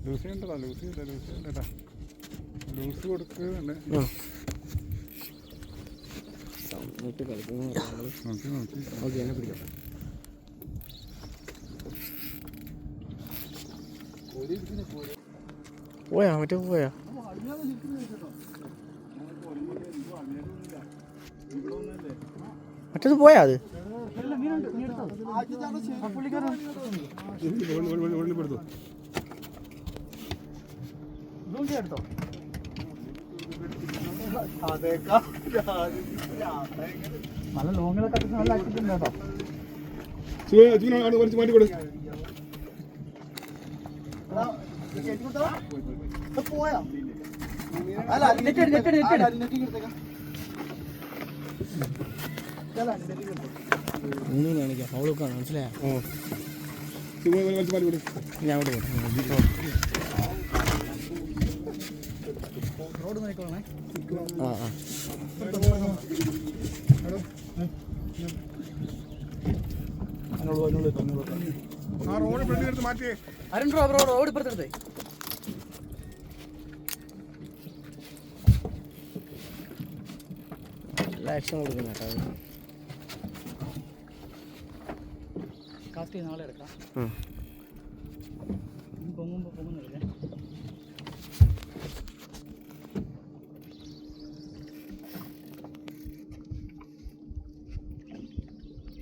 Loose ചെയ്യണ്ടടാ, loose ചെയ്യണ്ടടാ, loose കൊടുക്കുന്നുണ്ട്. നോക്കി നോക്കി ഓക്കെ എന്നെ പിടിക്കാം. പോയാ മറ്റേ പോയാ മറ്റേത് പോയാ അത് നല്ല ലോങ്ങിലൊക്കെ നല്ല ആക്ടിവിറ്റി കേട്ടോ. കുറച്ച് മാറ്റി കൊടു. കാണിക്കാം അവളൊക്കെ മനസ്സിലായോ? ഞാൻ അവിടെ റോഡ് നോക്കണേ. ആ റോഡ് ഫ്രണ്ട് എടുത്ത് മാറ്റി. അരുൺ റോഡ് ഇപ്പുറത്തെടുത്തേ. ആക്ഷൻ കൊടുക്കുന്ന കേട്ടോ. കാസ്റ്റ് നാളെ എടുക്കാം. പൊങ്ങുമ്പോൾ പൊങ്ങുന്നില്ലേ?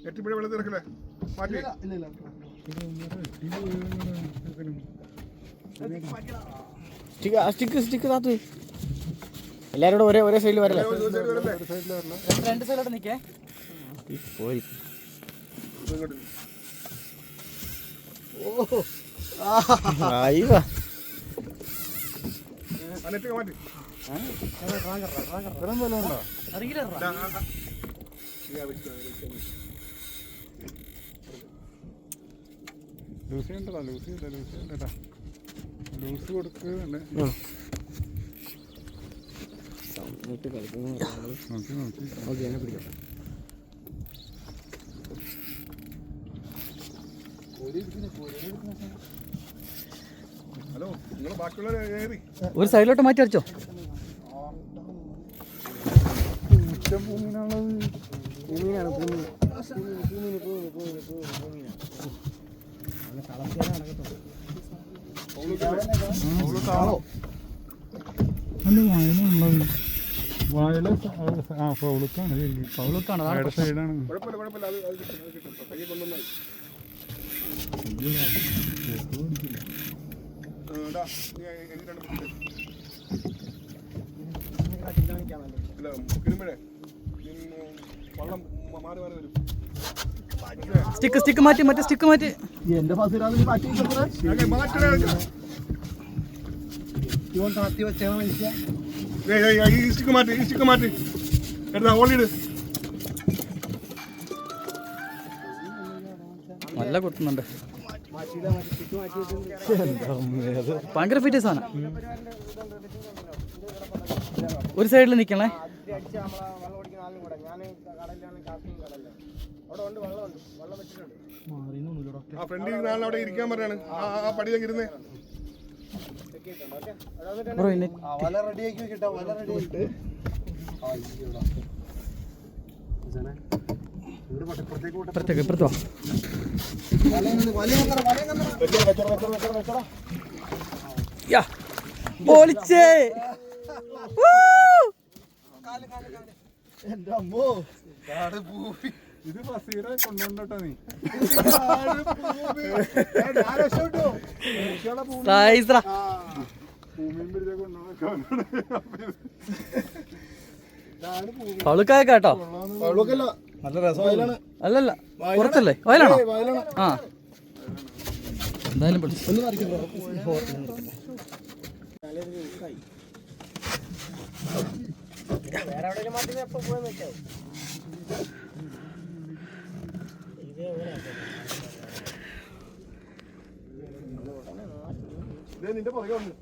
എട്ടിപ്പഴ വെള്ളത്തിൽ ഇറക്കല്ലേ മാറ്റി. സ്റ്റിക്ക് താത്ത് എല്ലാരും കൂടെ ഒരേ സൈഡിൽ വരല്ലേ? രണ്ട് സൈഡിലോട്ട് നിൽക്കേ. പോയി മാറ്റി. ലൂസ് ചെയ്യണ്ടടാ, ലൂസ് ചെയ്യണ്ടടാ, ലൂസ് കൊടുക്കുന്നുണ്ട്. നോക്കി നോക്കി ഓക്കെ എന്നെ പിടിക്കാം. ഹലോ, നിങ്ങൾ ബാക്കിയുള്ളവർ കയറി ഒരു സൈഡിലോട്ട് മാറ്റി അടിച്ചോ. ഫൗളുക്കാണ് സൈഡാണ്. സ്റ്റിക്ക് മാറ്റി, മറ്റേ സ്റ്റിക്ക് മാറ്റി. എന്റെ സ്റ്റിക്ക് മാറ്റി എടുത്താ ഓളിയിട്. നല്ല കൊട്ടുന്നുണ്ട്. ഭയങ്കര ഫിറ്റ്നസ് ആണ്. ഒരു സൈഡിൽ നിൽക്കണേ. ആ ഫ്രണ്ടിൽ അവിടെ ഇരിക്കാൻ പറയാണ്. ആ പടിയിലേക്ക് ഇരുന്നേ. ഇപ്പുറത്തോ പൊളിച്ചേ. എന്റെ അമ്മോ ഇത് ഫസീറ കൊണ്ടുകൊണ്ടോ നീ. പളുക്കായ കേട്ടോ. നല്ല രസമാണ്. അല്ലല്ല പുറത്തല്ലേ? വയലാണോ? ആ എന്തായാലും നിന്റെ പുറകെ വന്നു.